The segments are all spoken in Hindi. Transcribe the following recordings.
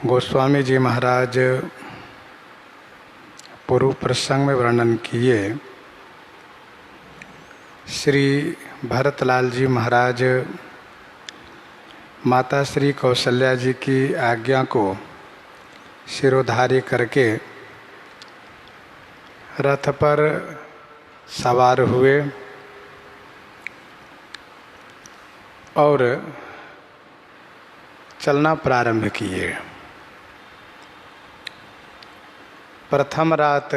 गोस्वामी जी महाराज पूर्व प्रसंग में वर्णन किए। श्री भरतलाल जी महाराज माता श्री कौशल्या जी की आज्ञा को शिरोधार्य करके रथ पर सवार हुए और चलना प्रारंभ किए। प्रथम रात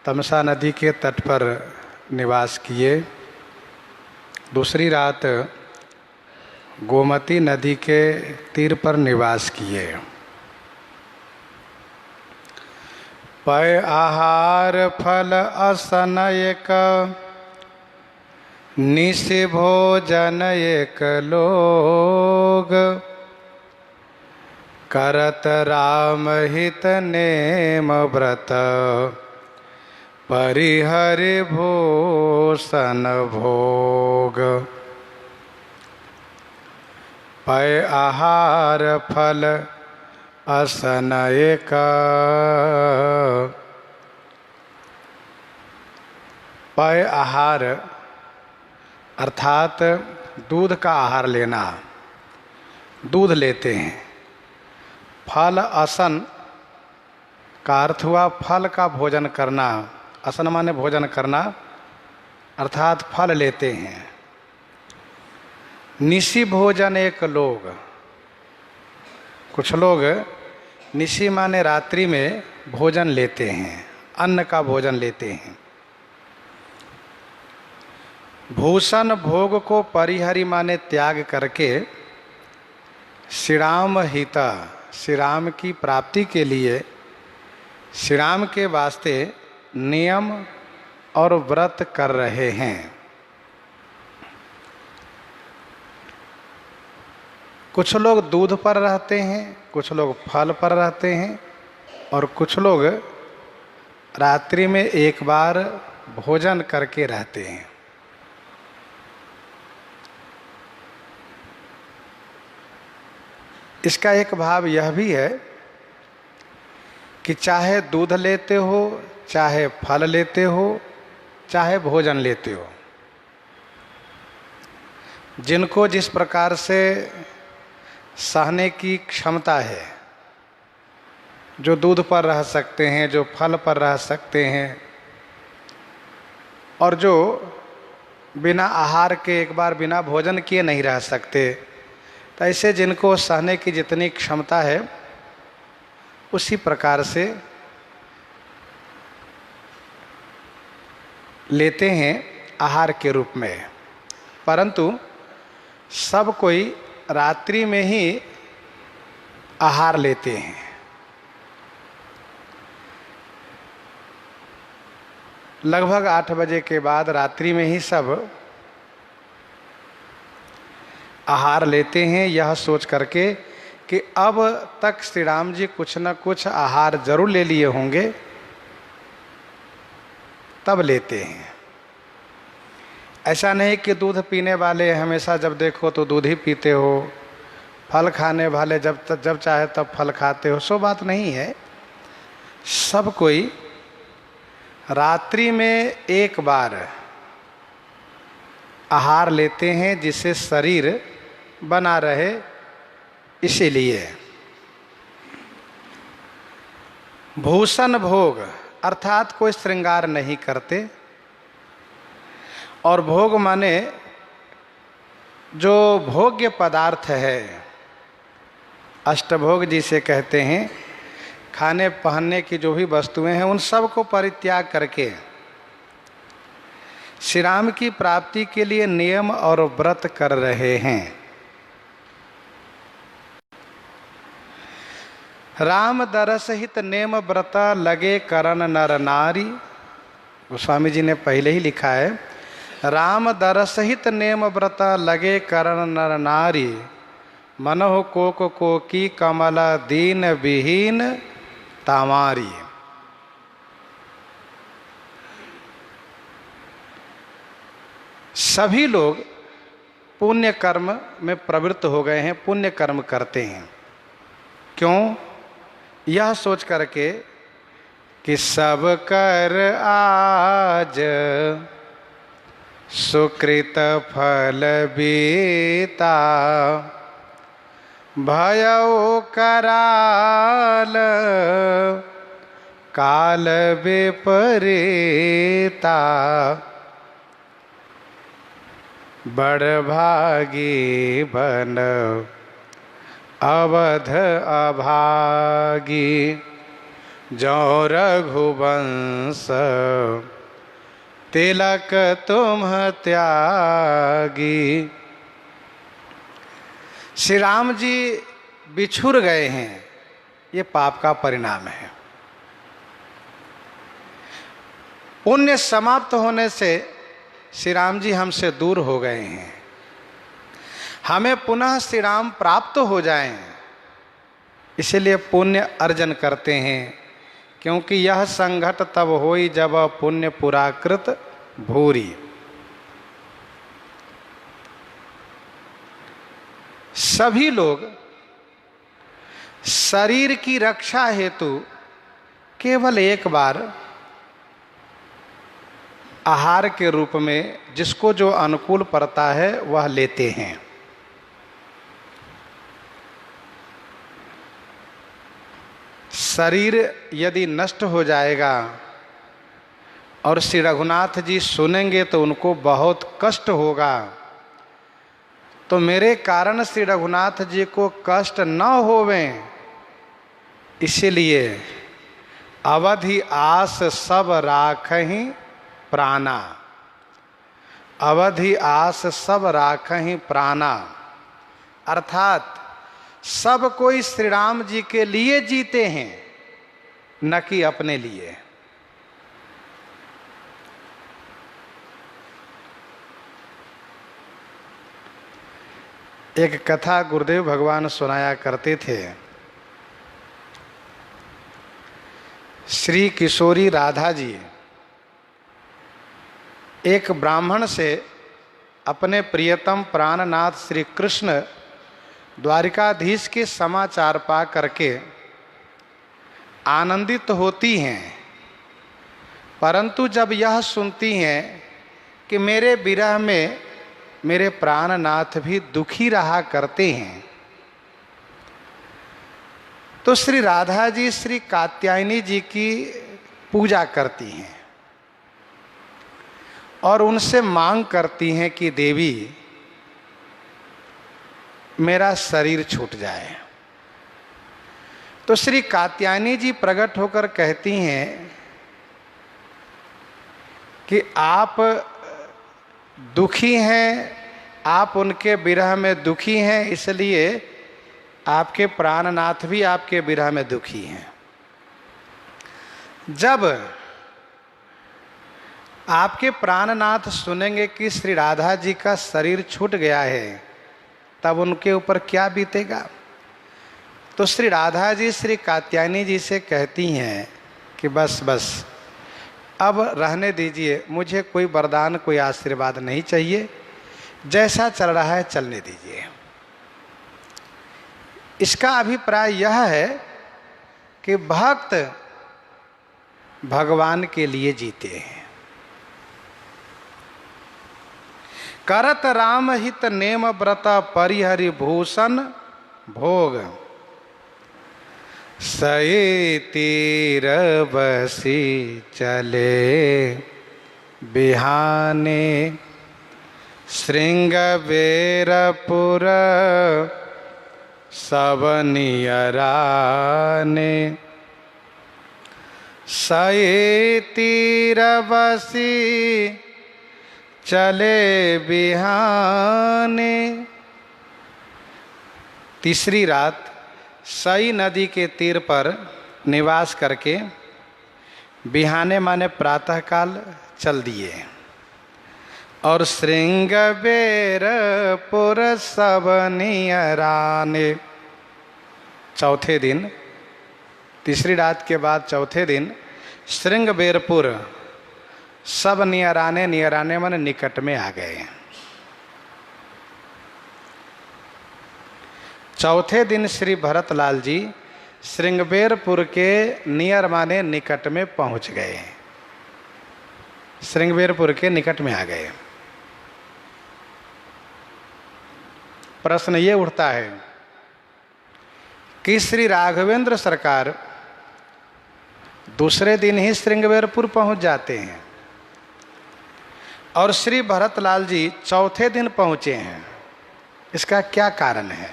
तमसा नदी के तट पर निवास किए। दूसरी रात गोमती नदी के तीर पर निवास किए। पय आहार फल असन एक, निश भोजन एक लोग, करत राम हित नेम व्रत, परिहरि भूषण भोग। पय आहार फल असन एक, पय आहार अर्थात दूध का आहार लेना, दूध लेते हैं। फल असन का अर्थ हुआ फल का भोजन करना। असन माने भोजन करना अर्थात फल लेते हैं। निशी भोजन एक लोग, कुछ लोग निशी माने रात्रि में भोजन लेते हैं, अन्न का भोजन लेते हैं। भूषण भोग को परिहरि माने त्याग करके श्री राम हिता, श्री राम की प्राप्ति के लिए, श्री राम के वास्ते नियम और व्रत कर रहे हैं। कुछ लोग दूध पर रहते हैं, कुछ लोग फल पर रहते हैं और कुछ लोग रात्रि में एक बार भोजन करके रहते हैं। इसका एक भाव यह भी है कि चाहे दूध लेते हो, चाहे फल लेते हो, चाहे भोजन लेते हो, जिनको जिस प्रकार से सहने की क्षमता है, जो दूध पर रह सकते हैं, जो फल पर रह सकते हैं और जो बिना आहार के एक बार बिना भोजन किए नहीं रह सकते, तो ऐसे जिनको सहने की जितनी क्षमता है उसी प्रकार से लेते हैं आहार के रूप में। परंतु सब कोई रात्रि में ही आहार लेते हैं। लगभग 8 बजे के बाद रात्रि में ही सब आहार लेते हैं, यह सोच करके कि अब तक श्री राम जी कुछ न कुछ आहार जरूर ले लिए होंगे, तब लेते हैं। ऐसा नहीं कि दूध पीने वाले हमेशा जब देखो तो दूध ही पीते हो, फल खाने वाले जब चाहे तब फल खाते हो, सो बात नहीं है। सब कोई रात्रि में एक बार आहार लेते हैं जिससे शरीर बना रहे, इसीलिए। भूषण भोग अर्थात कोई श्रृंगार नहीं करते, और भोग माने जो भोग्य पदार्थ है, अष्टभोग जिसे कहते हैं, खाने पहनने की जो भी वस्तुएं हैं उन सब को परित्याग करके श्री राम की प्राप्ति के लिए नियम और व्रत कर रहे हैं। राम दरस हित नेम व्रत लगे करन नर नारी। गोस्वामी जी ने पहले ही लिखा है, राम दरस हित नेम व्रत लगे करन नर नारी, मनोह कोक कोकी कमल दीन विहीन तामारी। सभी लोग पुण्य कर्म में प्रवृत्त हो गए हैं, पुण्य कर्म करते हैं। क्यों? यह सोच करके कि सब कर आज सुकृत फल बीता, भयउ कराल काल विपरीता, बड़ भागी बन अवध अभागी, जो रघुवंश तिलक तुम त्यागी। श्री राम जी बिछुड़ गए हैं, ये पाप का परिणाम है। पुण्य समाप्त होने से श्री राम जी हमसे दूर हो गए हैं। हमें पुनः श्री राम प्राप्त हो जाएं, इसलिए पुण्य अर्जन करते हैं, क्योंकि यह संघट तब होई जब पुण्य पुराकृत भूरी। सभी लोग शरीर की रक्षा हेतु केवल एक बार आहार के रूप में जिसको जो अनुकूल पड़ता है वह लेते हैं। शरीर यदि नष्ट हो जाएगा और श्री रघुनाथ जी सुनेंगे तो उनको बहुत कष्ट होगा, तो मेरे कारण श्री रघुनाथ जी को कष्ट न होवे, इसीलिए अवधि आस सब राखहि प्राणा, अवधि आस सब राखहि प्राणा, अर्थात सब कोई श्री राम जी के लिए जीते हैं, न कि अपने लिए। एक कथा गुरुदेव भगवान सुनाया करते थे। श्री किशोरी राधा जी एक ब्राह्मण से अपने प्रियतम प्राणनाथ श्री कृष्ण द्वारिकाधीश के समाचार पा करके आनंदित होती हैं, परंतु जब यह सुनती हैं कि मेरे विरह में मेरे प्राणनाथ भी दुखी रहा करते हैं, तो श्री राधा जी श्री कात्यायनी जी की पूजा करती हैं और उनसे मांग करती हैं कि देवी मेरा शरीर छूट जाए। तो श्री कात्यायनी जी प्रकट होकर कहती हैं कि आप दुखी हैं, आप उनके विरह में दुखी हैं, इसलिए आपके प्राणनाथ भी आपके विरह में दुखी हैं। जब आपके प्राणनाथ सुनेंगे कि श्री राधा जी का शरीर छूट गया है, तब उनके ऊपर क्या बीतेगा। तो श्री राधा जी श्री कात्यायनी जी से कहती हैं कि बस बस अब रहने दीजिए, मुझे कोई वरदान कोई आशीर्वाद नहीं चाहिए, जैसा चल रहा है चलने दीजिए। इसका अभिप्राय यह है कि भक्त भगवान के लिए जीते हैं। करत राम हित नेम व्रत परिहरि भूषण भोग, सई तीर बसी चले बिहाने, श्रृंग बेरपुर सब नियराने, सई तीर बसी चले बिहाने। तीसरी रात सई नदी के तीर पर निवास करके बिहाने माने प्रातःकाल चल दिए और श्रृंग बेरपुर सब नियराने। चौथे दिन, तीसरी रात के बाद चौथे दिन श्रृंग बेरपुर सब नियराने, नियराने माने निकट में आ गए। चौथे दिन श्री भरतलाल जी श्रृंगबेरपुर के नियर माने निकट में पहुंच गए, श्रृंगबेरपुर के निकट में आ गए। प्रश्न ये उठता है कि श्री राघवेंद्र सरकार दूसरे दिन ही श्रृंगबेरपुर पहुंच जाते हैं और श्री भरतलाल जी चौथे दिन पहुंचे हैं, इसका क्या कारण है?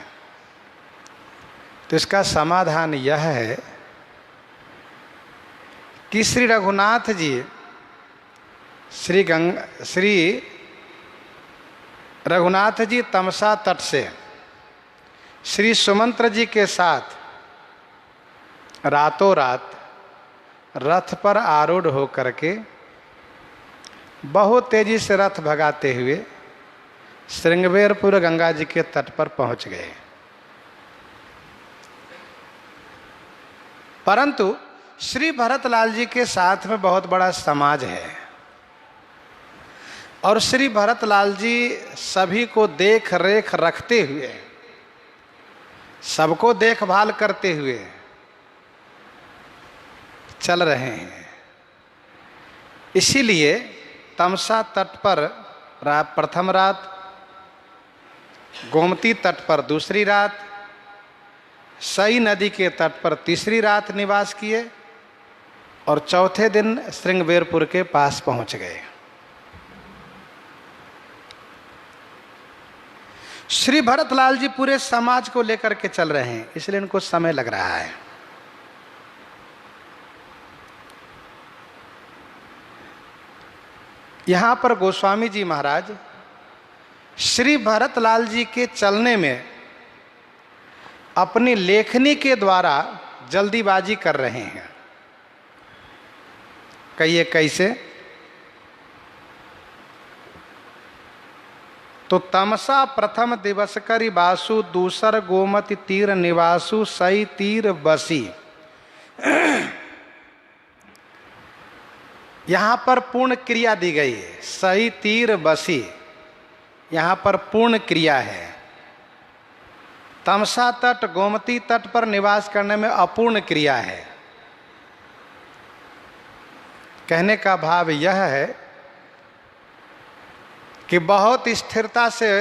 तो इसका समाधान यह है कि श्री रघुनाथ जी श्री रघुनाथ जी तमसा तट से श्री सुमंत्र जी के साथ रातों रात रथ पर आरूढ़ होकर के बहुत तेजी से रथ भगाते हुए श्रृंगबेरपुर गंगा जी के तट पर पहुंच गए। परंतु श्री भरतलाल जी के साथ में बहुत बड़ा समाज है और श्री भरतलाल जी सभी को देख रेख रखते हुए, सबको देखभाल करते हुए चल रहे हैं। इसीलिए तमसा तट पर प्रथम रात, गोमती तट पर दूसरी रात, सई नदी के तट पर तीसरी रात निवास किए और चौथे दिन श्रृंगबेरपुर के पास पहुंच गए। श्री भरतलाल जी पूरे समाज को लेकर के चल रहे हैं, इसलिए इनको समय लग रहा है। यहां पर गोस्वामी जी महाराज श्री भरतलाल जी के चलने में अपनी लेखनी के द्वारा जल्दीबाजी कर रहे हैं। कहिए कैसे? तो तमसा प्रथम दिवस करी बासु, दूसर गोमती तीर निवासु, सई तीर बसी। यहां पर पूर्ण क्रिया दी गई है, सई तीर बसी, यहां पर पूर्ण क्रिया है। तमसा तट, गोमती तट पर निवास करने में अपूर्ण क्रिया है। कहने का भाव यह है कि बहुत स्थिरता से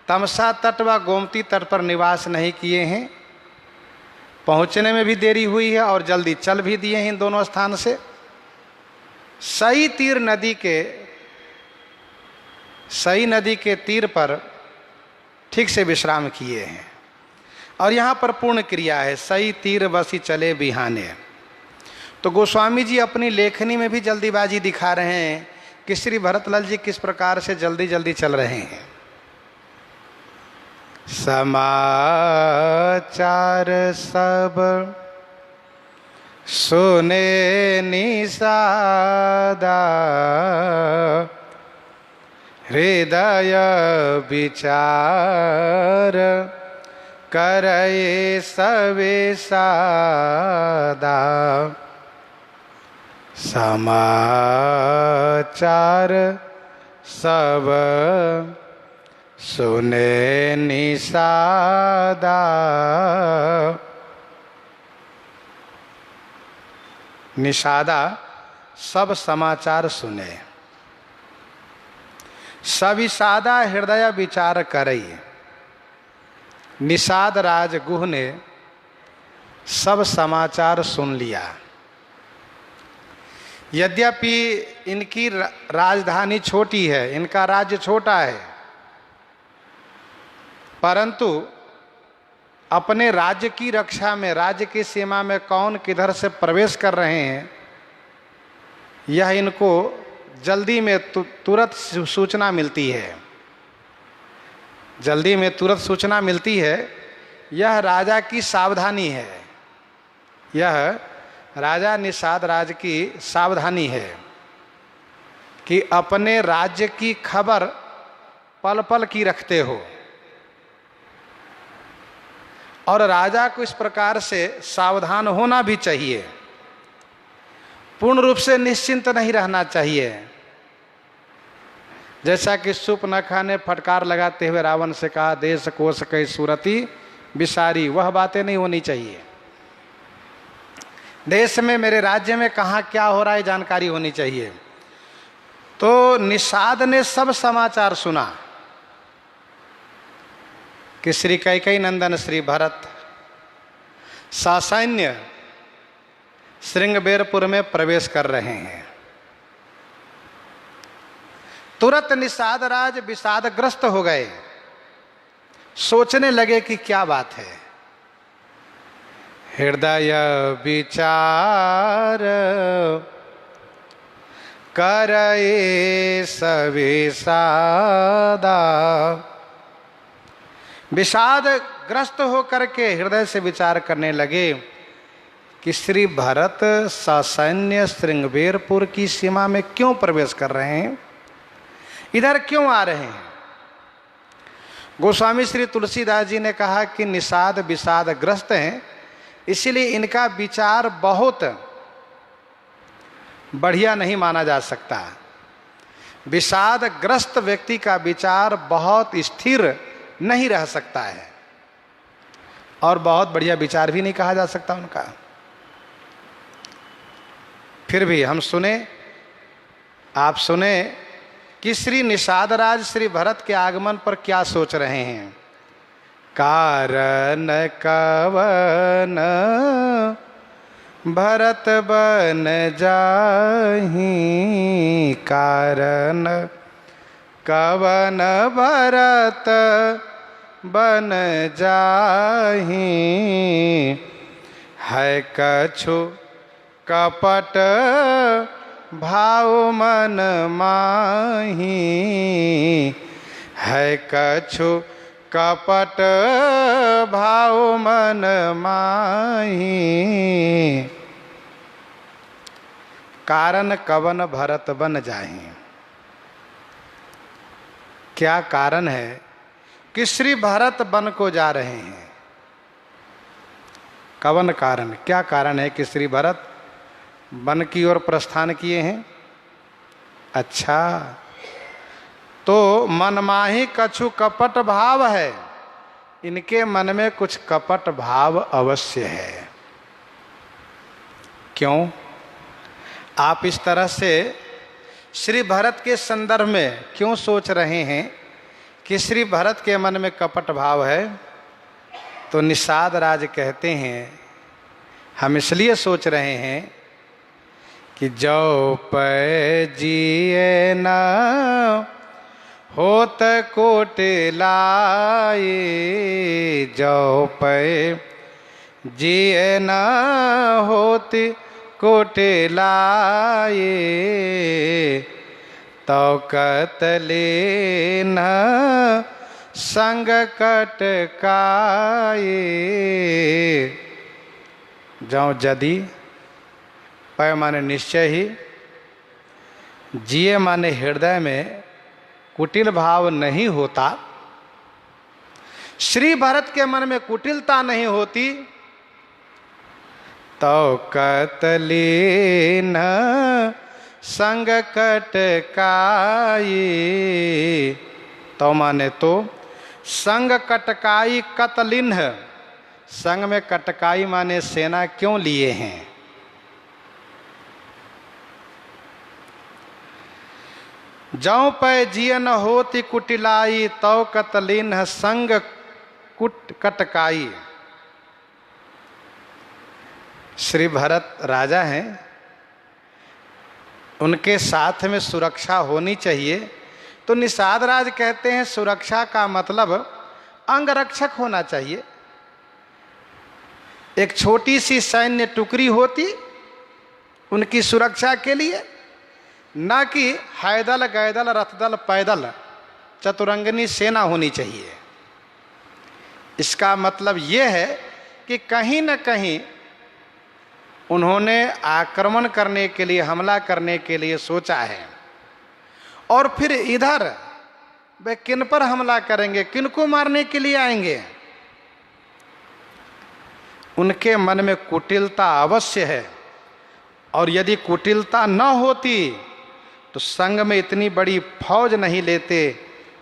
तमसा तट व गोमती तट पर निवास नहीं किए हैं, पहुंचने में भी देरी हुई है और जल्दी चल भी दिए हैं इन दोनों स्थान से। सई नदी के तीर पर ठीक से विश्राम किए हैं और यहाँ पर पूर्ण क्रिया है, सई तीर बसी चले बिहाने। तो गोस्वामी जी अपनी लेखनी में भी जल्दीबाजी दिखा रहे हैं कि श्री भरतलाल जी किस प्रकार से जल्दी जल्दी चल रहे हैं। समाचार सब सुने निषादा, हृदय विचार करे सवे सादा। समाचार सब सुने निषादा, निषादा सब समाचार सुने, सविषादा हृदय विचार करई। निषाद राज गुह ने सब समाचार सुन लिया। यद्यपि इनकी राजधानी छोटी है, इनका राज्य छोटा है, परंतु अपने राज्य की रक्षा में, राज्य की सीमा में कौन किधर से प्रवेश कर रहे हैं, यह इनको जल्दी में तुरंत सूचना मिलती है। जल्दी में तुरंत सूचना मिलती है। यह राजा की सावधानी है, यह राजा निषाद राज की सावधानी है कि अपने राज्य की खबर पल पल की रखते हो। और राजा को इस प्रकार से सावधान होना भी चाहिए, पूर्ण रूप से निश्चिंत नहीं रहना चाहिए। जैसा कि शूर्पणखा ने फटकार लगाते हुए रावण से कहा, देश कोश कई सूरती विसारी, वह बातें नहीं होनी चाहिए। देश में, मेरे राज्य में कहाँ क्या हो रहा है जानकारी होनी चाहिए। तो निषाद ने सब समाचार सुना कि श्री कैकेयी नंदन श्री भरत ससैन्य श्रृंगबेरपुर में प्रवेश कर रहे हैं। तुरंत निषाद राज विषादग्रस्त हो गए, सोचने लगे कि क्या बात है। हृदय विचार करे सविषादा। विषादग्रस्त होकर के हृदय से विचार करने लगे कि श्री भरत ससैन्य श्रृंगबेरपुर की सीमा में क्यों प्रवेश कर रहे हैं, इधर क्यों आ रहे हैं। गोस्वामी श्री तुलसीदास जी ने कहा कि निषाद विषादग्रस्त हैं, इसीलिए इनका विचार बहुत बढ़िया नहीं माना जा सकता। विषादग्रस्त व्यक्ति का विचार बहुत स्थिर नहीं रह सकता है और बहुत बढ़िया विचार भी नहीं कहा जा सकता उनका। फिर भी हम सुने, आप सुने कि श्री निषाद राज श्री भरत के आगमन पर क्या सोच रहे हैं। कारण कवन भरत बन जाहि, कारण कवन भरत बन जाहि, है कछु कपट भाव मन माही, है कछु कपट भाव मन माही। कारण कवन भरत बन जाहि, क्या कारण है कि श्री भरत बन को जा रहे हैं। कवन कारण, क्या कारण है कि श्री भरत वन की ओर प्रस्थान किए हैं। अच्छा, तो मनमाही कछु कपट भाव है, इनके मन में कुछ कपट भाव अवश्य है। क्यों? आप इस तरह से श्री भरत के संदर्भ में क्यों सोच रहे हैं कि श्री भरत के मन में कपट भाव है? तो निषाद राज कहते हैं हम इसलिए सोच रहे हैं कि जो पै जिए न होत कोट लाए, जो पै जिए न होत कोट लाए, तो कतले न संग कटकाए। जो यदि पै माने निश्चय ही, जिए माने हृदय में कुटिल भाव नहीं होता, श्री भरत के मन में कुटिलता नहीं होती, तो कतली न संग कटकाई। तो माने तो संग कटकाई कतलिन्ह, संग में कटकाई माने सेना क्यों लिए हैं। जौ पै जियन होती कुटिलाई, तौ कतलिन्ह संग कुट कटकाई। श्री भरत राजा हैं, उनके साथ में सुरक्षा होनी चाहिए। तो निषाद राज कहते हैं सुरक्षा का मतलब अंगरक्षक होना चाहिए। एक छोटी सी सैन्य टुकड़ी होती उनकी सुरक्षा के लिए, न कि हैदल गैदल रथदल पैदल चतुरंगनी सेना होनी चाहिए। इसका मतलब यह है कि कहीं न कहीं उन्होंने आक्रमण करने के लिए, हमला करने के लिए सोचा है। और फिर इधर वे किन पर हमला करेंगे, किनको मारने के लिए आएंगे। उनके मन में कुटिलता अवश्य है, और यदि कुटिलता न होती तो संग में इतनी बड़ी फौज नहीं लेते,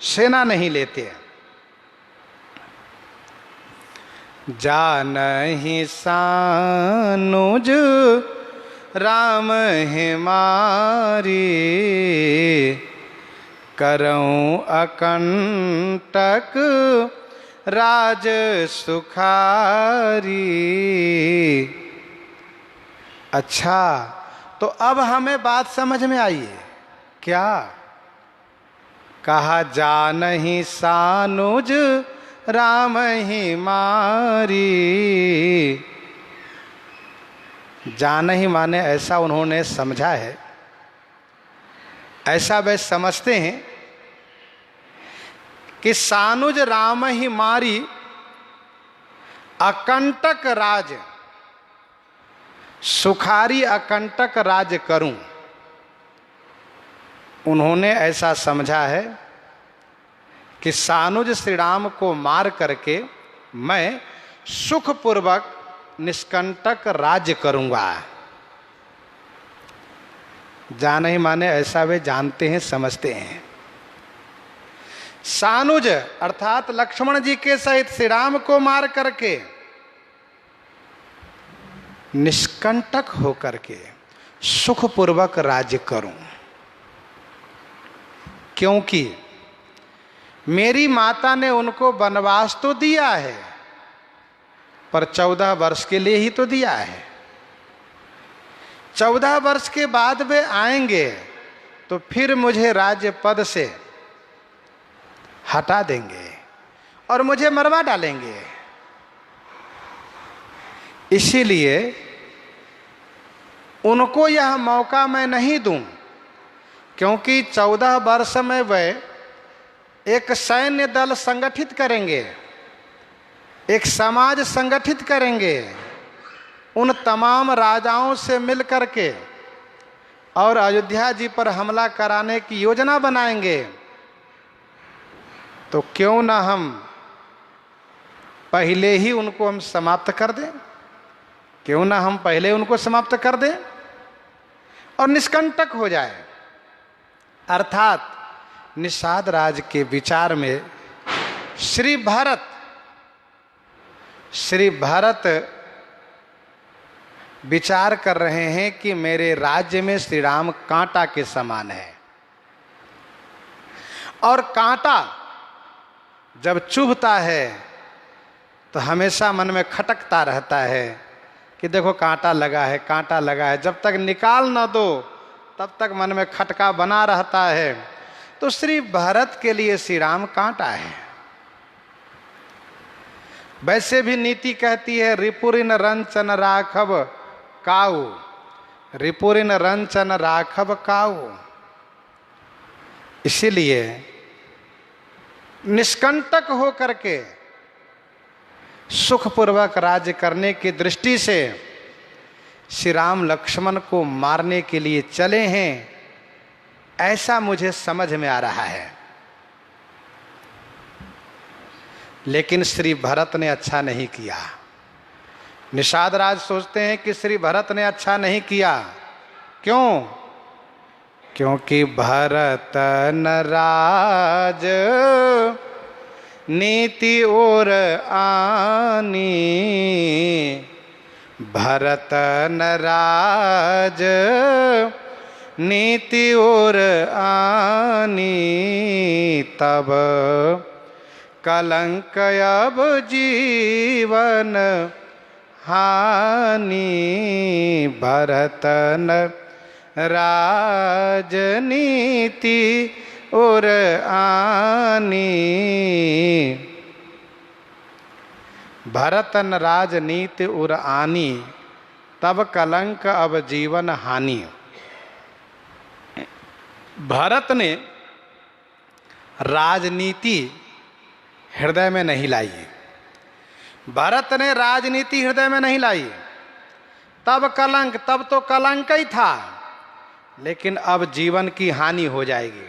सेना नहीं लेते। जानहि सानुज राम हिमारी, करऊं अकंटक राज सुखारी। अच्छा, तो अब हमें बात समझ में आई है क्या? कहा जानहि सानुज राम ही मारी। जानहि माने ऐसा उन्होंने समझा है, ऐसा वे समझते हैं कि सानुज राम ही मारी, अकंटक राज सुखारी अकंटक राज करूं। उन्होंने ऐसा समझा है कि सानुज श्री राम को मार करके मैं सुखपूर्वक निष्कंटक राज्य करूंगा। जानहि माने ऐसा वे जानते हैं, समझते हैं। सानुज अर्थात लक्ष्मण जी के सहित श्री राम को मार करके निष्कंटक होकर के सुखपूर्वक राज्य करूं, क्योंकि मेरी माता ने उनको वनवास तो दिया है, पर 14 वर्ष के लिए ही तो दिया है। 14 वर्ष के बाद वे आएंगे तो फिर मुझे राज्य पद से हटा देंगे और मुझे मरवा डालेंगे। इसीलिए उनको यह मौका मैं नहीं दूं, क्योंकि 14 वर्ष में वे एक सैन्य दल संगठित करेंगे, एक समाज संगठित करेंगे, उन तमाम राजाओं से मिल करके और अयोध्या जी पर हमला कराने की योजना बनाएंगे। तो क्यों ना हम पहले ही उनको हम समाप्त कर दें, क्यों ना हम पहले उनको समाप्त कर दें और निष्कंटक हो जाए। अर्थात निषाद राज के विचार में श्री भरत विचार कर रहे हैं कि मेरे राज्य में श्री राम कांटा के समान है, और कांटा जब चुभता है तो हमेशा मन में खटकता रहता है कि देखो कांटा लगा है, कांटा लगा है। जब तक निकाल ना दो तब तक मन में खटका बना रहता है। तो श्री भरत के लिए श्री राम कांटा है। वैसे भी नीति कहती है रिपुरिन रंचन राघव काऊ, रिपुरिन रंचन राघव काऊ। इसीलिए निष्कंटक होकर के सुखपूर्वक राज्य करने की दृष्टि से श्री राम लक्ष्मण को मारने के लिए चले हैं, ऐसा मुझे समझ में आ रहा है। लेकिन श्री भरत ने अच्छा नहीं किया। निषाद राज सोचते हैं कि श्री भरत ने अच्छा नहीं किया। क्यों? क्योंकि भरत न राज नीति और आनी, भरत न राज नीति और आनी, तब कलंक अब जीवन हानि, भरत न राजनीति और आनी, भरतन राजनीति और आनी, तब कलंक अब जीवन हानि। भरत ने राजनीति हृदय में नहीं लाई, भरत ने राजनीति हृदय में नहीं लाई। तब कलंक, तब तो कलंक ही था, लेकिन अब जीवन की हानि हो जाएगी।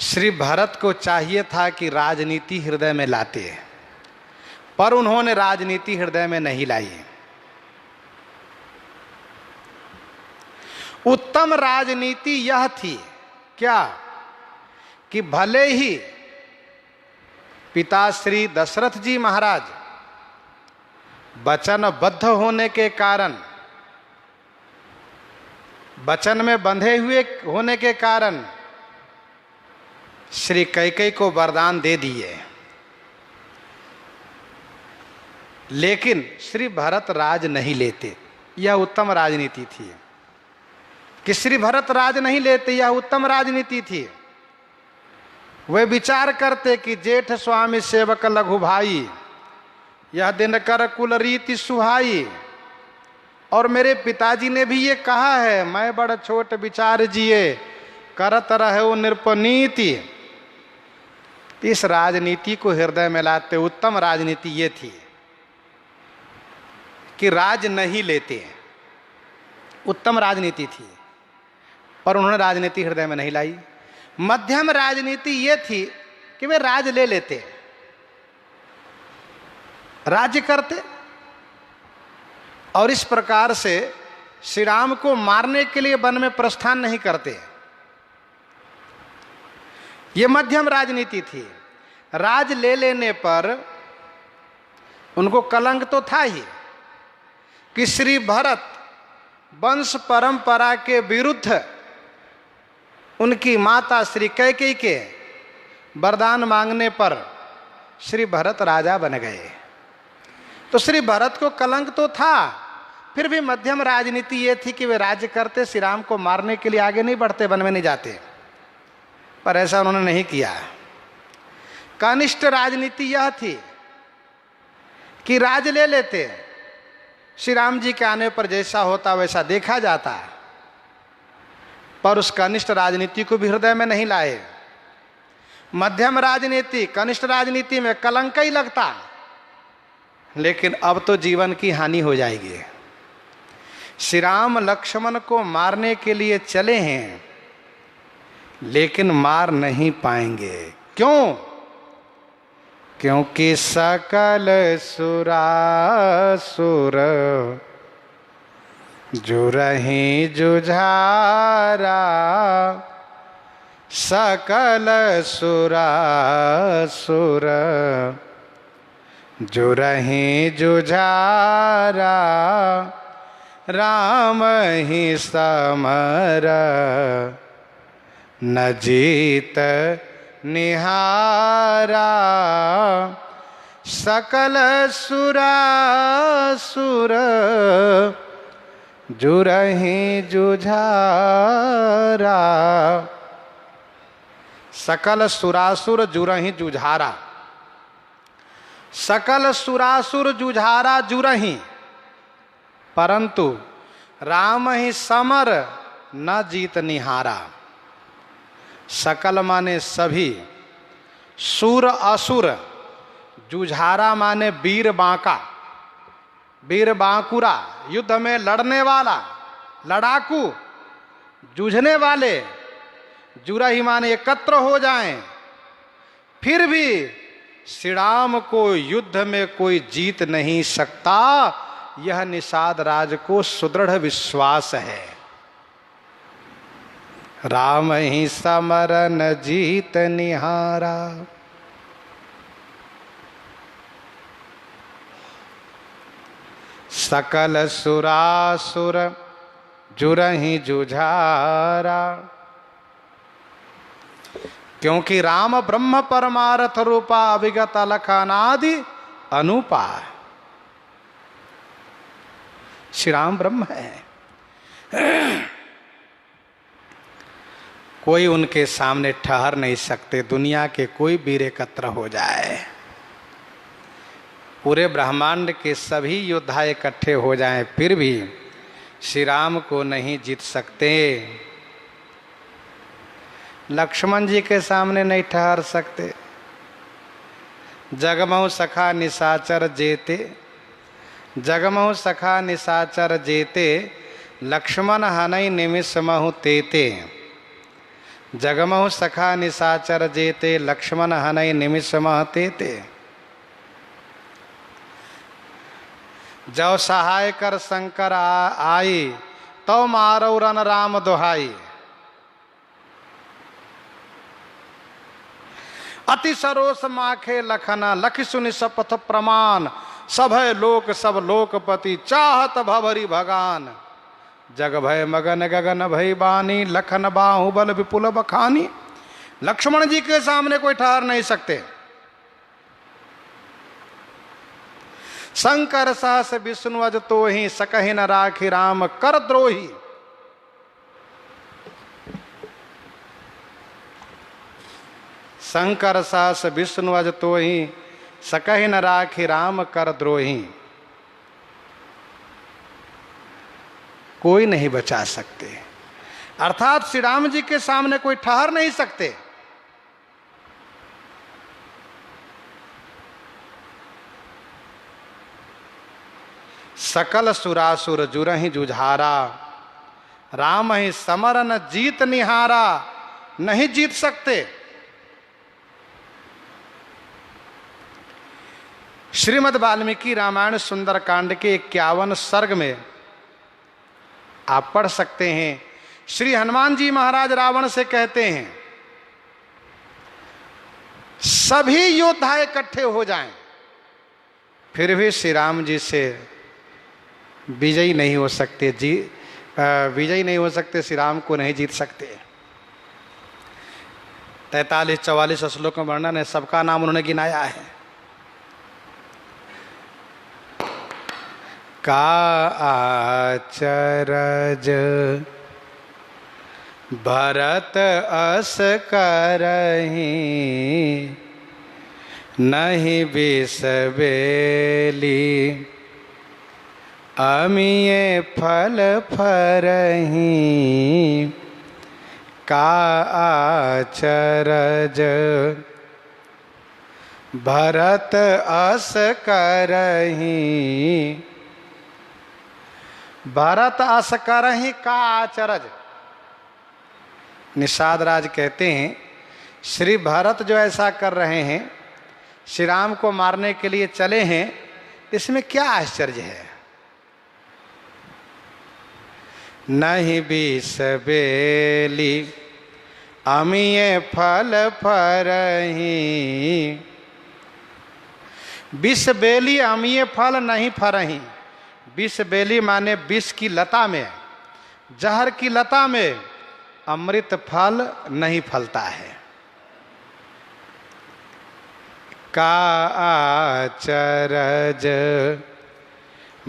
श्री भरत को चाहिए था कि राजनीति हृदय में लाते, पर उन्होंने राजनीति हृदय में नहीं लाई। उत्तम राजनीति यह थी क्या कि भले ही पिता श्री दशरथ जी महाराज वचनबद्ध होने के कारण, वचन में बंधे हुए होने के कारण श्री कैकेयी को वरदान दे दिए। लेकिन श्री भरत राज नहीं लेते, यह उत्तम राजनीति थी। कि श्री भरत राज नहीं लेते, यह उत्तम राजनीति थी। वे विचार करते कि जेठ स्वामी सेवक लघु भाई, यह दिन कर कुल रीति सुहाई। और मेरे पिताजी ने भी ये कहा है, मैं बड़ छोट विचार जिए करत रहो निरपनीति। इस राजनीति को हृदय में लाते उत्तम राजनीति ये थी कि राज नहीं लेते, उत्तम राजनीति थी। और उन्होंने राजनीति हृदय में नहीं लाई। मध्यम राजनीति ये थी कि वे राज ले लेते, राज्य करते, और इस प्रकार से श्री राम को मारने के लिए वन में प्रस्थान नहीं करते। ये मध्यम राजनीति थी। राज ले लेने पर उनको कलंक तो था ही कि श्री भरत वंश परंपरा के विरुद्ध उनकी माता श्री कैकेयी के वरदान मांगने पर श्री भरत राजा बन गए। तो श्री भरत को कलंक तो था, फिर भी मध्यम राजनीति ये थी कि वे राज्य करते, श्री राम को मारने के लिए आगे नहीं बढ़ते, वन में नहीं जाते। पर ऐसा उन्होंने नहीं किया। कनिष्ठ राजनीति यह थी कि राज ले लेते, श्री राम जी के आने पर जैसा होता वैसा देखा जाता, पर उस कनिष्ठ राजनीति को भी हृदय में नहीं लाए। मध्यम राजनीति, कनिष्ठ राजनीति में कलंक ही लगता, लेकिन अब तो जीवन की हानि हो जाएगी। श्री राम लक्ष्मण को मारने के लिए चले हैं, लेकिन मार नहीं पाएंगे। क्यों? क्योंकि सकल सुरासुर जुरहि जुझारा, सकल सुरासुर जुरहि जुझारा, राम ही समर न जीत निहारा, सकल सुरासुर जुरहि जुझारा। सकल सुरासुर जुरहि जुझारा, सकल सुरासुर जुझारा जुरहि, परंतु राम ही समर न जीत निहारा। सकल माने सभी, सुर असुर, जुझारा माने वीर बांका, वीर बांकुरा, युद्ध में लड़ने वाला, लड़ाकू, जूझने वाले। जुरहि माने एकत्र हो जाएं। फिर भी श्री राम को युद्ध में कोई जीत नहीं सकता, यह निषाद राज को सुदृढ़ विश्वास है। राम ही समरन जीत निहारा। सकल सुरासुर जुरहि जुझारा, क्योंकि राम ब्रह्म परमार्थ रूपा, अविगत अलख अनादि अनुपा। श्री राम ब्रह्म है, कोई उनके सामने ठहर नहीं सकते। दुनिया के कोई वीर एकत्र हो जाए, पूरे ब्रह्मांड के सभी योद्धा इकट्ठे हो जाएं, फिर भी श्री राम को नहीं जीत सकते। लक्ष्मण जी के सामने नहीं ठहर सकते। जगमहु सखा निशाचर जेते, जगमहु सखा निशाचर जेते, लक्ष्मण हनई निमिष महु तेते। जगमहु सखा निशाचर जेते, लक्ष्मण हनई निमिष मह तेते। जौ सहाय कर शंकर आई, तो मारो रन राम दोहाई। अति सरोस माखे लखना लख सुनि सपथ प्रमाण सभय लोक सब लोकपति चाहत भवरी भगान जग भय मगन गगन भय बानी लखन बाहुबल विपुल बखानी। लक्ष्मण जी के सामने कोई ठहर नहीं सकते। शंकर सहस विष्णु अज तो ही सकहि न राखी राम कर द्रोही। शंकर सहस विष्णु अज तो ही सकहि न राखी राम कर द्रोही। कोई नहीं बचा सकते, अर्थात श्री राम जी के सामने कोई ठहर नहीं सकते। सकल सुरासुर जुरहि जुझारा राम ही समरन जीत निहारा। नहीं जीत सकते। श्रीमद् वाल्मीकि रामायण सुंदरकांड के 51 सर्ग में आप पढ़ सकते हैं, श्री हनुमान जी महाराज रावण से कहते हैं सभी योद्धा इकट्ठे हो जाएं, फिर भी श्री राम जी से विजयी नहीं हो सकते। विजयी नहीं हो सकते, श्री राम को नहीं जीत सकते। 43-44 श्लोक में वर्णन है, सबका नाम उन्होंने गिनाया है। का आचरज भरत अस करहि नहीं बिसबेली अमिये फल फरहि। का आचरज भरत अस करहि। भरत अस करहि का आचरज। निषाद राज कहते हैं श्री भरत जो ऐसा कर रहे हैं, श्री राम को मारने के लिए चले हैं, इसमें क्या आश्चर्य है। नहीं बिसबेली अमिये फल फरहि। बिसबेली अमिये फल नहीं फरहि। बिसबेली माने विष की लता में, जहर की लता में अमृत फल नहीं फलता है। का आचरज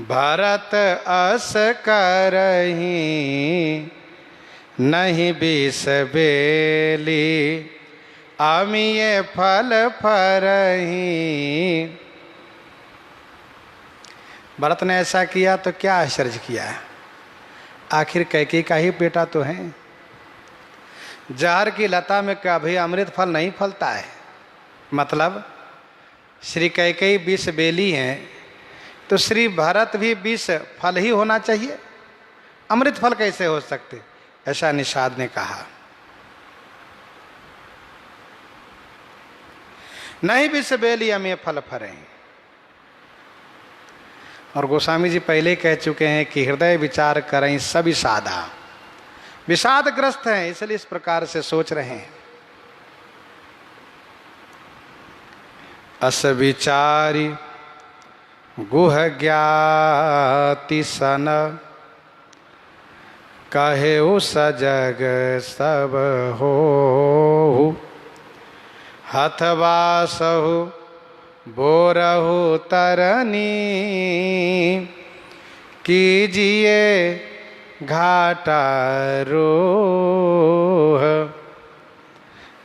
भरत अस करहि नहीं बिसबेली अमिये फल फरहि। भरत ने ऐसा किया तो क्या आश्चर्य किया, आखिर कैकेयी का ही बेटा तो है। जहर की लता में कभी अमृत फल नहीं फलता है, मतलब श्री कैकेयी विष बेली हैं तो श्री भरत भी विष फल ही होना चाहिए, अमृत फल कैसे हो सकते, ऐसा निषाद ने कहा। नहीं विष बेली अमिये फल फरहि। और गोस्वामी जी पहले कह चुके हैं कि हृदय विचार करें सभी साधा। विषादग्रस्त हैं, इसलिए इस प्रकार से सोच रहे हैं। अस विचारी गुह ज्ञाति सन कहेउ सजग सब हो। हथवासहु बोरहु तरनी कीजिए घाटा रोह।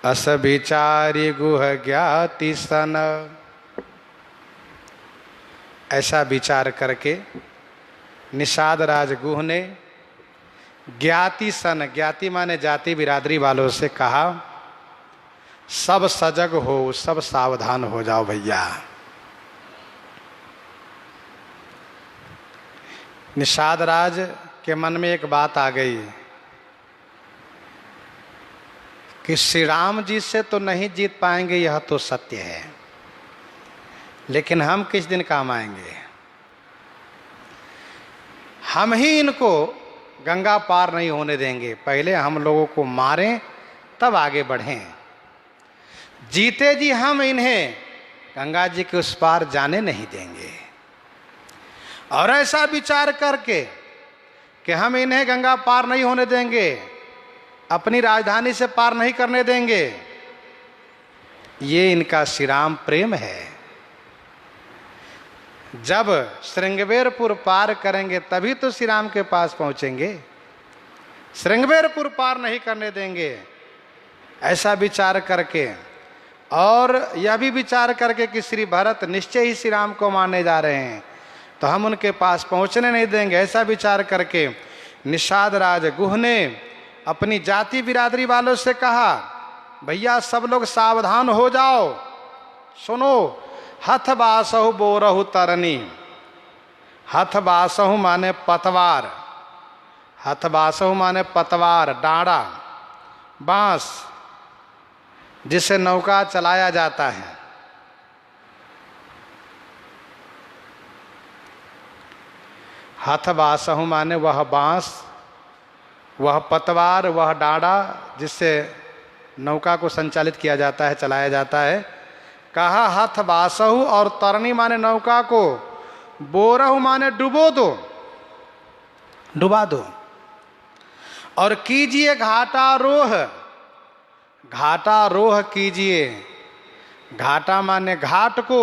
अस विचारी गुह ज्ञाति सन। ऐसा विचार करके निषाद राज गुह ने ज्ञाति सन, ज्ञाति माने जाति बिरादरी वालों से कहा सब सजग हो, सब सावधान हो जाओ भैया। निषाद राज के मन में एक बात आ गई कि श्री राम जी से तो नहीं जीत पाएंगे, यह तो सत्य है, लेकिन हम किस दिन काम आएंगे। हम ही इनको गंगा पार नहीं होने देंगे, पहले हम लोगों को मारें तब आगे बढ़ें। जीते जी हम इन्हें गंगा जी के उस पार जाने नहीं देंगे। और ऐसा विचार करके कि हम इन्हें गंगा पार नहीं होने देंगे, अपनी राजधानी से पार नहीं करने देंगे, ये इनका श्री राम प्रेम है। जब श्रृंगवेरपुर पार करेंगे तभी तो श्री राम के पास पहुंचेंगे, श्रृंगवेरपुर पार नहीं करने देंगे, ऐसा विचार करके। और यह भी विचार करके कि श्री भरत निश्चय ही श्री राम को मारने जा रहे हैं, तो हम उनके पास पहुंचने नहीं देंगे, ऐसा विचार करके निषाद राज गुह ने अपनी जाति बिरादरी वालों से कहा, भैया सब लोग सावधान हो जाओ, सुनो, हथ बासहु बोरहु तरनी। हथ बासहु माने पतवार, हथ बासहु माने पतवार, डांडा, बांस जिससे नौका चलाया जाता है। हथ बासहु माने वह बांस, वह पतवार, वह डांडा जिससे नौका को संचालित किया जाता है, चलाया जाता है। कहा हथ बासहु, और तरनी माने नौका को, बोरहु माने डुबो दो, डुबा दो, और कीजिए घाटारोह, घाटारोह कीजिए। घाटा माने घाट को,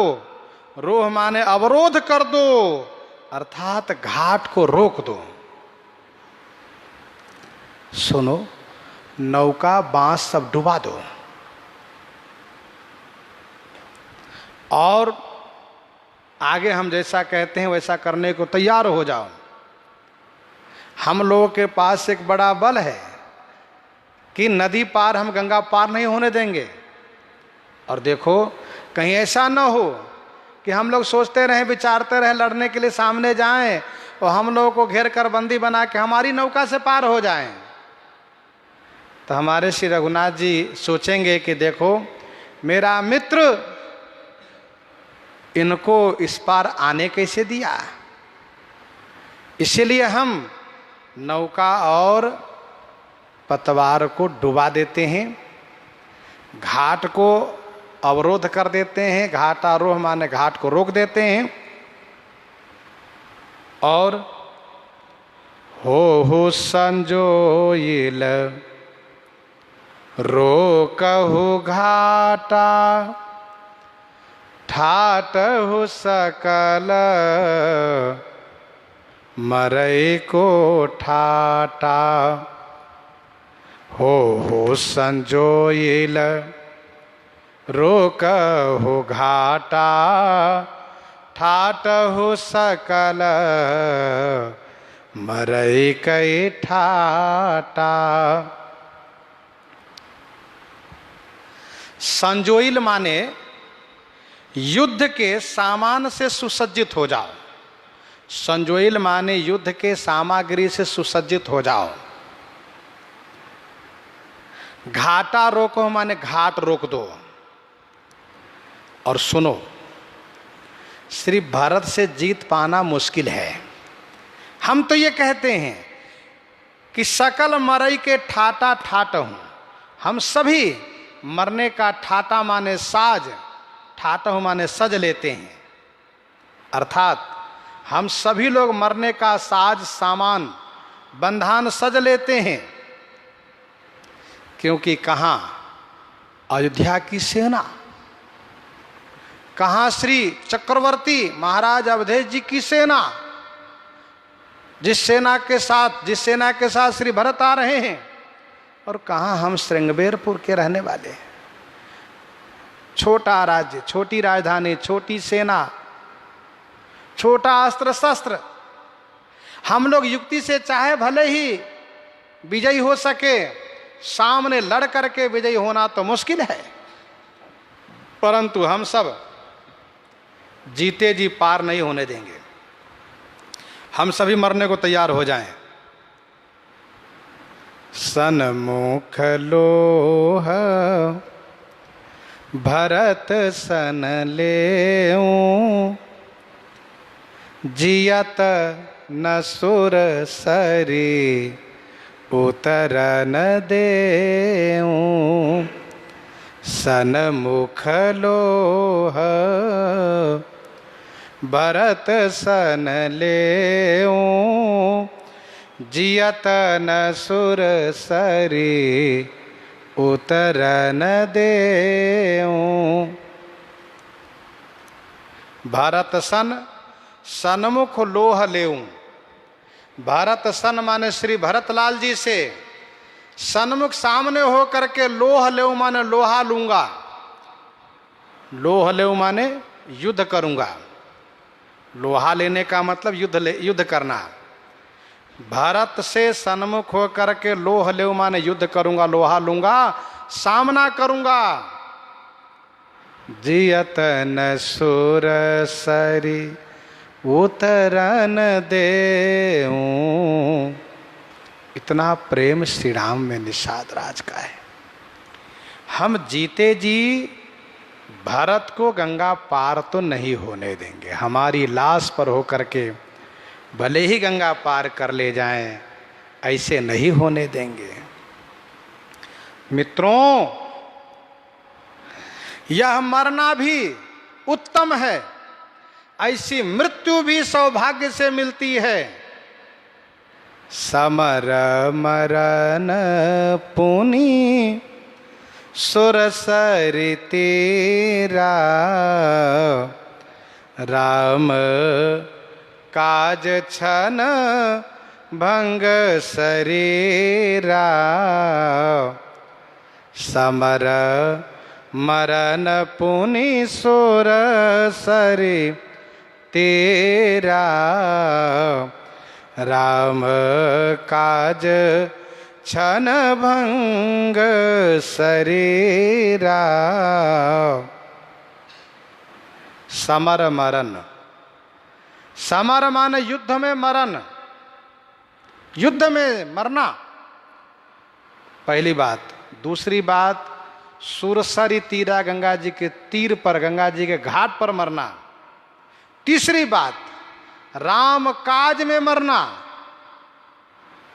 रोह माने अवरोध कर दो, अर्थात घाट को रोक दो। सुनो, नौका बांस सब डुबा दो और आगे हम जैसा कहते हैं वैसा करने को तैयार हो जाओ। हम लोगों के पास एक बड़ा बल है कि नदी पार हम गंगा पार नहीं होने देंगे। और देखो, कहीं ऐसा न हो कि हम लोग सोचते रहें, विचारते रहें, लड़ने के लिए सामने जाएं और हम लोगों को घेर कर बंदी बना के हमारी नौका से पार हो जाएं। तो हमारे श्री रघुनाथ जी सोचेंगे कि देखो, मेरा मित्र इनको इस पार आने कैसे दिया, इसीलिए हम नौका और पतवार को डुबा देते हैं, घाट को अवरोध कर देते हैं, घाटारोह माने घाट को रोक देते हैं। और हो संजोइल रोकहु घाटा, ठाटहु सकल मरई को ठाटा। हो संजोइल रोकहु घाटा, ठाटहु सकल मरई कई ठाटा। संजोइल माने युद्ध के सामान से सुसज्जित हो जाओ। संजोइल माने युद्ध के सामग्री से सुसज्जित हो जाओ। घाटा रोको माने घाट रोक दो। और सुनो, श्री भरत से जीत पाना मुश्किल है। हम तो ये कहते हैं कि सकल मरई के ठाटा ठाट हूं। हम सभी मरने का ठाटा माने साज, ठाटा माने सज लेते हैं, अर्थात हम सभी लोग मरने का साज सामान बंधान सज लेते हैं। क्योंकि कहाँ अयोध्या की सेना, कहाँ श्री चक्रवर्ती महाराज अवधेश जी की सेना, जिस सेना के साथ श्री भरत आ रहे हैं, और कहाँ हम श्रृंगवेरपुर के रहने वाले। छोटा राज्य, छोटी राजधानी, छोटी सेना, छोटा अस्त्र शस्त्र। हम लोग युक्ति से चाहे भले ही विजयी हो सके, सामने लड़ करके विजयी होना तो मुश्किल है, परंतु हम सब जीते जी पार नहीं होने देंगे। हम सभी मरने को तैयार हो जाएं। सन्मुख लोह भरत सन लेऊं, जियत न सुर सरी उतर न देऊं। सनमुख लोह भरत सन लेऊं, जियत न सुर सरी उतरन देऊं। भरत सन, सन्मुख लोह लेऊं। भरत सन माने श्री भरतलाल जी से सन्मुख सामने हो करके लोह लेऊं माने लोहा लूंगा। लोह लेऊं माने युद्ध करूंगा। लोहा लेने का मतलब युद्ध करना। भारत से सन्मुख हो करके लोह लेऊं माने युद्ध करूंगा, लोहा लूंगा, सामना करूंगा। जियत न सुर सरी उतरन देऊं। इतना प्रेम श्री राम में निषाद राज का है। हम जीते जी भारत को गंगा पार तो नहीं होने देंगे। हमारी लाश पर होकर के भले ही गंगा पार कर ले जाएं, ऐसे नहीं होने देंगे। मित्रों, यह मरना भी उत्तम है, ऐसी मृत्यु भी सौभाग्य से मिलती है। समर मरन पुनि सुरसरि तेरा, राम काज छन भंग शरीरा। समर मरन पुनि सुरसरि तेरा, राम काज छन भंग शरीरा। समर मरण, समर माने युद्ध में मरण, युद्ध में मरना, पहली बात। दूसरी बात, सुरसरी तीरा, गंगा जी के तीर पर, गंगा जी के घाट पर मरना। तीसरी बात, राम काज में मरना।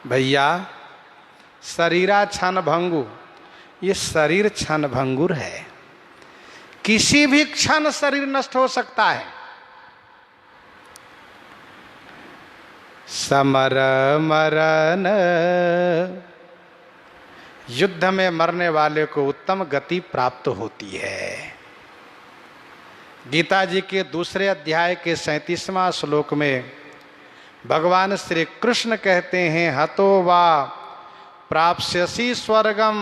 भैया, शरीरा क्षण भंगु, ये शरीर क्षण भंगुर है, किसी भी क्षण शरीर नष्ट हो सकता है। समर मरन, युद्ध में मरने वाले को उत्तम गति प्राप्त होती है। गीता जी के दूसरे अध्याय के 37वां श्लोक में भगवान श्री कृष्ण कहते हैं, हतो वा प्राप्स्यसि स्वर्गम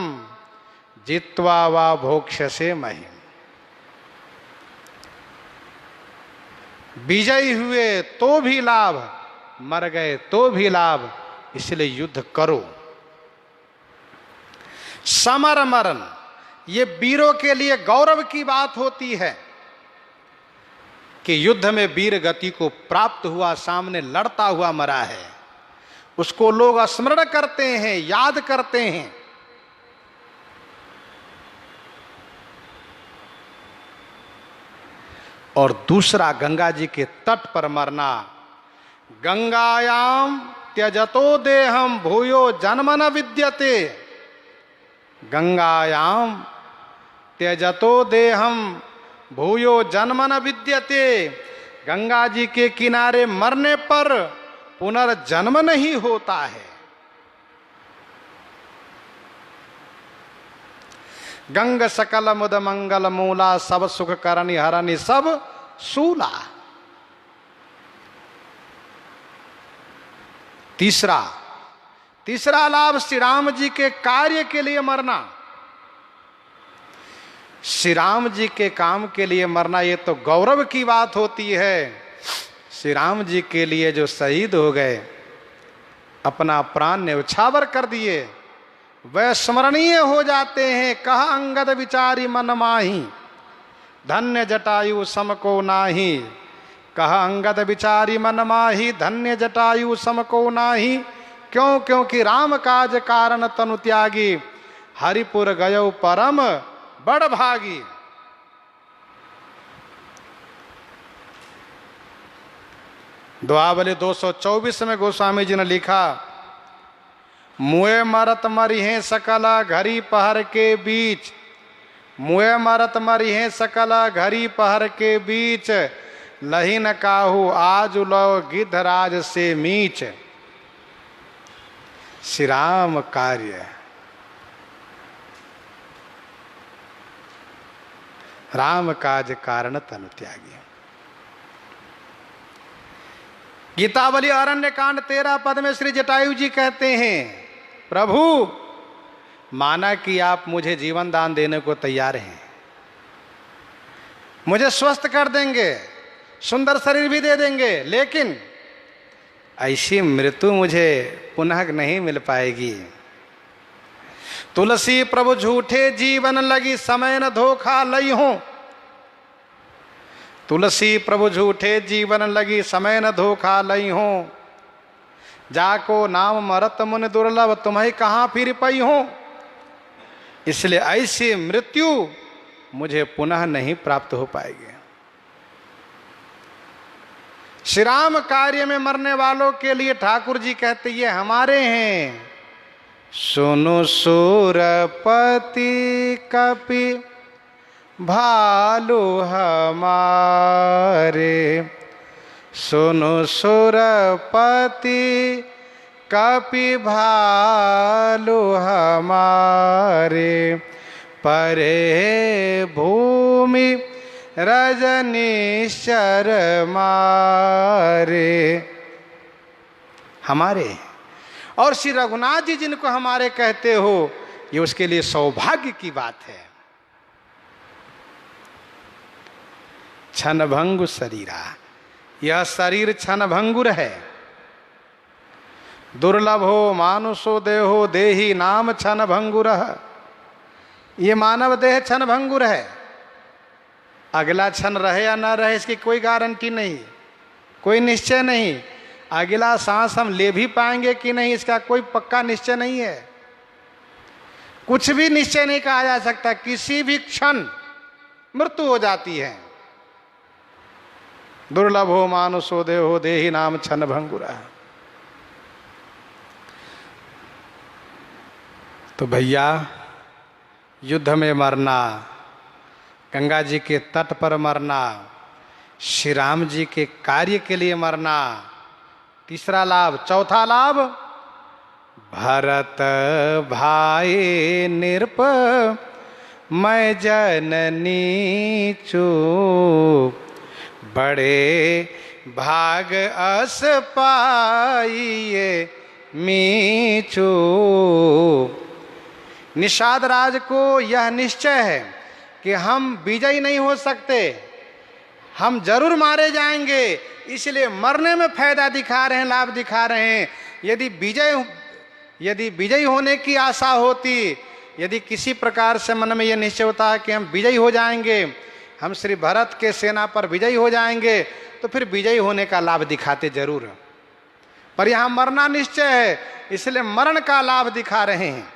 जित्वा वा भोक्ष्यसे महिम। विजयी हुए तो भी लाभ, मर गए तो भी लाभ, इसलिए युद्ध करो। समर मरण, ये वीरों के लिए गौरव की बात होती है कि युद्ध में वीर गति को प्राप्त हुआ, सामने लड़ता हुआ मरा है। उसको लोग स्मरण करते हैं, याद करते हैं। और दूसरा, गंगा जी के तट पर मरना। गंगायाम त्यजतो देहम भूयो जन्म न विद्यते। गंगायाम त्यजतो देहम भूयो जन्म न विद्यते। गंगा जी के किनारे मरने पर पुनर्जन्म नहीं होता है। गंग सकल मुद मंगल मूला, सब सुख करनी हरनी सब सूला। तीसरा लाभ, श्री राम जी के कार्य के लिए मरना। श्री राम जी के काम के लिए मरना, ये तो गौरव की बात होती है। श्री राम जी के लिए जो शहीद हो गए, अपना प्राण न्यौछावर कर दिए, वह स्मरणीय हो जाते हैं। कह अंगद विचारी मन माही, धन्य जटायु सम को नाही। कह अंगद विचारी मन माही, धन्य जटायु सम को नाही। क्यों? क्योंकि राम काज कारण तनु त्यागी, हरिपुर गयो परम बड़ भागी। दुआवली 224 में गोस्वामी जी ने लिखा, मुए मरत मरी हैं सकला, घड़ी पहर के बीच मुए मरत मरी हैं सकला घरी पहर के बीच, लही न काहू आज लो गिद्धराज से मीच। श्री राम कार्य, राम काज कारण तनु त्यागी। गीतावली अरण्य कांड 13 पद में श्री जटायु जी कहते हैं, प्रभु माना कि आप मुझे जीवन दान देने को तैयार हैं, मुझे स्वस्थ कर देंगे, सुंदर शरीर भी दे देंगे, लेकिन ऐसी मृत्यु मुझे पुनः नहीं मिल पाएगी। तुलसी प्रभु झूठे जीवन लगी, समय न धोखा लई हो। तुलसी प्रभु झूठे जीवन लगी, समय न धोखा लई हो। जाको नाम मरत मुन दुर्लभ, तुम्हें कहाँ फिर पई हो। इसलिए ऐसी मृत्यु मुझे पुनः नहीं प्राप्त हो पाएगी। श्री राम कार्य में मरने वालों के लिए ठाकुर जी कहते ये हमारे हैं। सुनो सुरपति कपि भालू हमारे, सुनो सुरपति कपि भालू हमारे, परे भूमि रजनीश्वर मारे। हमारे और श्री रघुनाथ जी जिनको हमारे कहते हो, ये उसके लिए सौभाग्य की बात है। क्षणभंगु शरीरा, यह शरीर क्षणभंगुर है। दुर्लभ हो मानुषो देहो, देही नाम क्षणभंगुर। ये मानव देह क्षणभंगुर है। अगला क्षण रहे या न रहे इसकी कोई गारंटी नहीं, कोई निश्चय नहीं। अगला सांस हम ले भी पाएंगे कि नहीं इसका कोई पक्का निश्चय नहीं है। कुछ भी निश्चय नहीं कहा जा सकता, किसी भी क्षण मृत्यु हो जाती है। दुर्लभ हो मानुषो देहो, देही नाम क्षणभंगुरा। तो भैया युद्ध में मरना, गंगा जी के तट पर मरना, श्री राम जी के कार्य के लिए मरना, तीसरा लाभ। चौथा लाभ, भरत भाई निरप मैं जननी चू, बड़े भाग अस पाइए मीचू। निषाद राज को यह निश्चय है कि हम विजयी नहीं हो सकते, हम जरूर मारे जाएंगे, इसलिए मरने में फायदा दिखा रहे हैं, लाभ दिखा रहे हैं। यदि विजयी होने की आशा होती, यदि किसी प्रकार से मन में यह निश्चय होता है कि हम विजयी हो जाएंगे, हम श्री भरत के सेना पर विजयी हो जाएंगे, तो फिर विजयी होने का लाभ दिखाते जरूर। पर यहां मरना निश्चय है, इसलिए मरण का लाभ दिखा रहे हैं।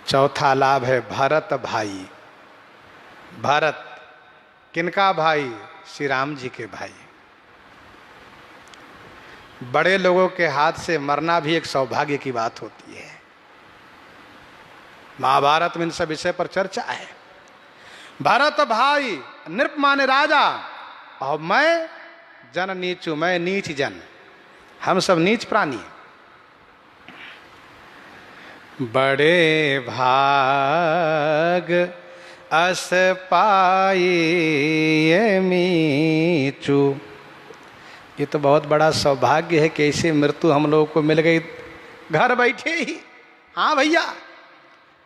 चौथा लाभ है भरत भाई। भरत किनका भाई? श्री राम जी के भाई। बड़े लोगों के हाथ से मरना भी एक सौभाग्य की बात होती है। महाभारत में इन सब विषय पर चर्चा है। भरत भाई, नृप माने राजा, और मैं जन नीचू, मैं नीच जन, हम सब नीच प्राणी। बड़े भाग अस पाई मीचू। ये तो बहुत बड़ा सौभाग्य है कि ऐसी मृत्यु हम लोगों को मिल गई घर बैठे ही। हाँ भैया,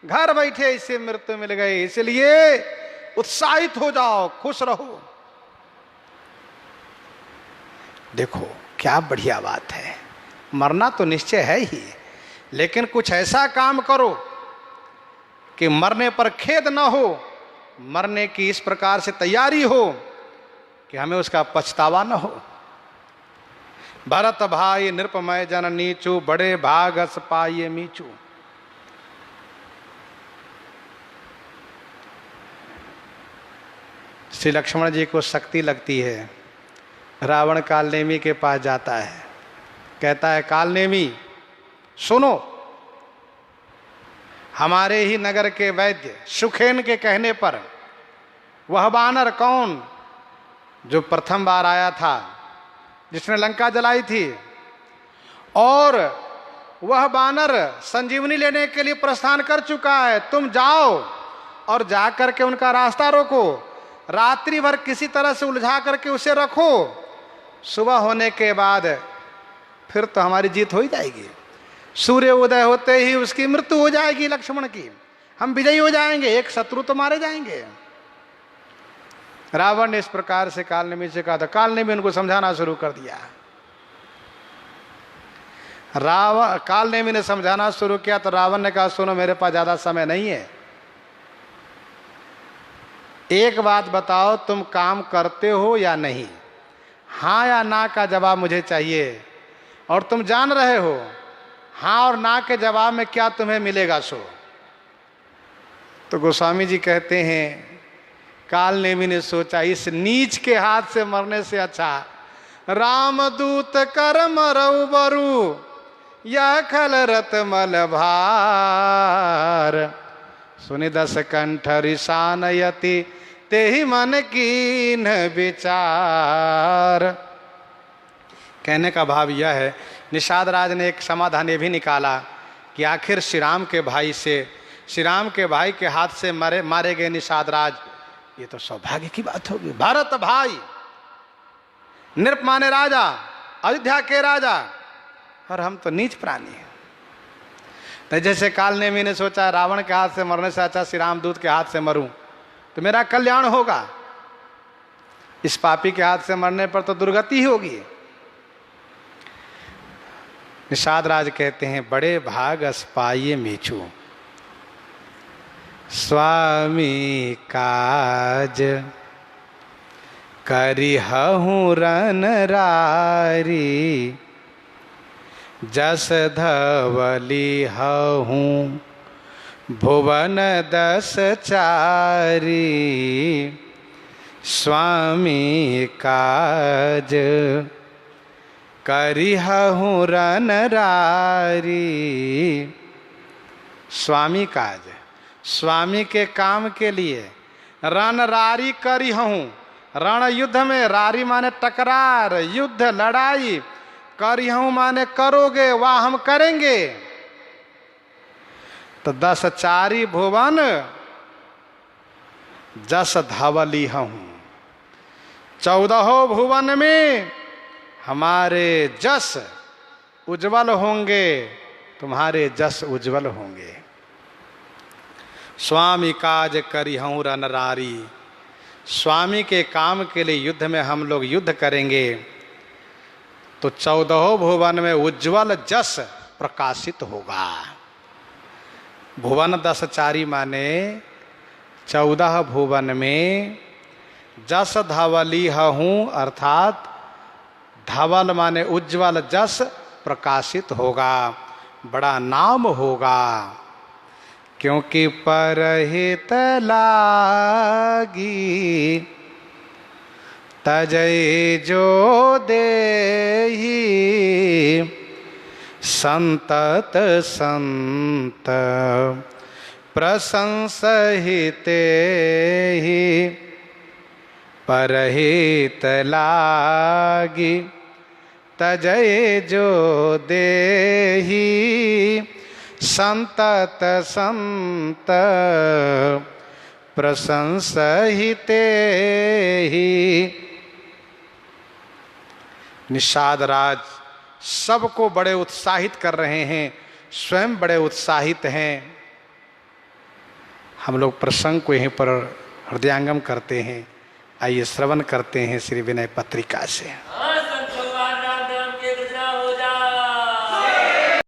घर बैठे ऐसे मृत्यु मिल गई, इसलिए उत्साहित हो जाओ, खुश रहो। देखो क्या बढ़िया बात है। मरना तो निश्चय है ही, लेकिन कुछ ऐसा काम करो कि मरने पर खेद न हो, मरने की इस प्रकार से तैयारी हो कि हमें उसका पछतावा न हो। भरत भाई नृपमय जन नीचू, बड़े भाग अस पाइए मीचू। श्री लक्ष्मण जी को शक्ति लगती है। रावण कालनेमी के पास जाता है, कहता है कालनेमी सुनो, हमारे ही नगर के वैद्य सुखेन के कहने पर वह वानर कौन जो प्रथम बार आया था, जिसने लंका जलाई थी, और वह वानर संजीवनी लेने के लिए प्रस्थान कर चुका है। तुम जाओ और जाकर के उनका रास्ता रोको, रात्रि भर किसी तरह से उलझा करके उसे रखो, सुबह होने के बाद फिर तो हमारी जीत हो ही जाएगी। सूर्य उदय होते ही उसकी मृत्यु हो जाएगी लक्ष्मण की, हम विजयी हो जाएंगे, एक शत्रु तो मारे जाएंगे। रावण ने इस प्रकार से कालनेमी से कहा था। कालनेमी उनको समझाना शुरू कर दिया। कालनेमी ने समझाना शुरू किया तो रावण ने कहा, सुनो मेरे पास ज्यादा समय नहीं है, एक बात बताओ, तुम काम करते हो या नहीं? हाँ या ना का जवाब मुझे चाहिए। और तुम जान रहे हो हाँ और ना के जवाब में क्या तुम्हें मिलेगा सो। तो गोस्वामी जी कहते हैं, कालनेमी ने सोचा इस नीच के हाथ से मरने से अच्छा रामदूत कर मरऊ बरु या खल रत मल भार, सुनि दस कंठ रिसानयति तेहि मन कीन विचार। कहने का भाव यह है, निषाद राज ने एक समाधान ये भी निकाला कि आखिर श्री राम के भाई से, श्री राम के भाई के हाथ से मारे गए निषाद राज, ये तो सौभाग्य की बात होगी। भारत भाई, नृप माने राजा, अयोध्या के राजा, और हम तो नीच प्राणी हैं। तो जैसे कालनेमी ने सोचा रावण के हाथ से मरने से अच्छा श्री रामदूत के हाथ से मरूं तो मेरा कल्याण होगा, इस पापी के हाथ से मरने पर तो दुर्गति ही होगी। निषाद राज कहते हैं, बड़े भाग अस्पाये मीछू स्वामी काज करिहूँ रन रारी, जस धवली हूँ भुवन दस चारी, स्वामी काज करिहूँ रन रारी। स्वामी काज, स्वामी के काम के लिए रण रारी करिहूँ, रण युद्ध में, रारी माने टकरार, युद्ध लड़ाई, करिहूँ माने करोगे, वाह हम करेंगे। तो 10 चारी भुवन जस धवली हूँ, 14 भुवन में हमारे जस उज्जवल होंगे, तुम्हारे जस उज्जवल होंगे। स्वामी काज करिहूँ रन रारी, स्वामी के काम के लिए युद्ध में हम लोग युद्ध करेंगे तो 14 भुवन में उज्जवल जस प्रकाशित होगा। भुवन 10 चारी माने 14 भुवन में जस धवली हूँ, अर्थात धवल माने उज्जवल जस प्रकाशित होगा, बड़ा नाम होगा। क्योंकि परहित लागी तजय जो देहि, संतत संत प्रशंसहिते ही, परहित लागी तजय जो देहि, संतत संत प्रशंसहिते ही। निषाद राज सबको बड़े उत्साहित कर रहे हैं, स्वयं बड़े उत्साहित हैं। हम लोग प्रसंग को यहीं पर हृदयांगम करते हैं। आइए श्रवण करते हैं श्री विनय पत्रिका से।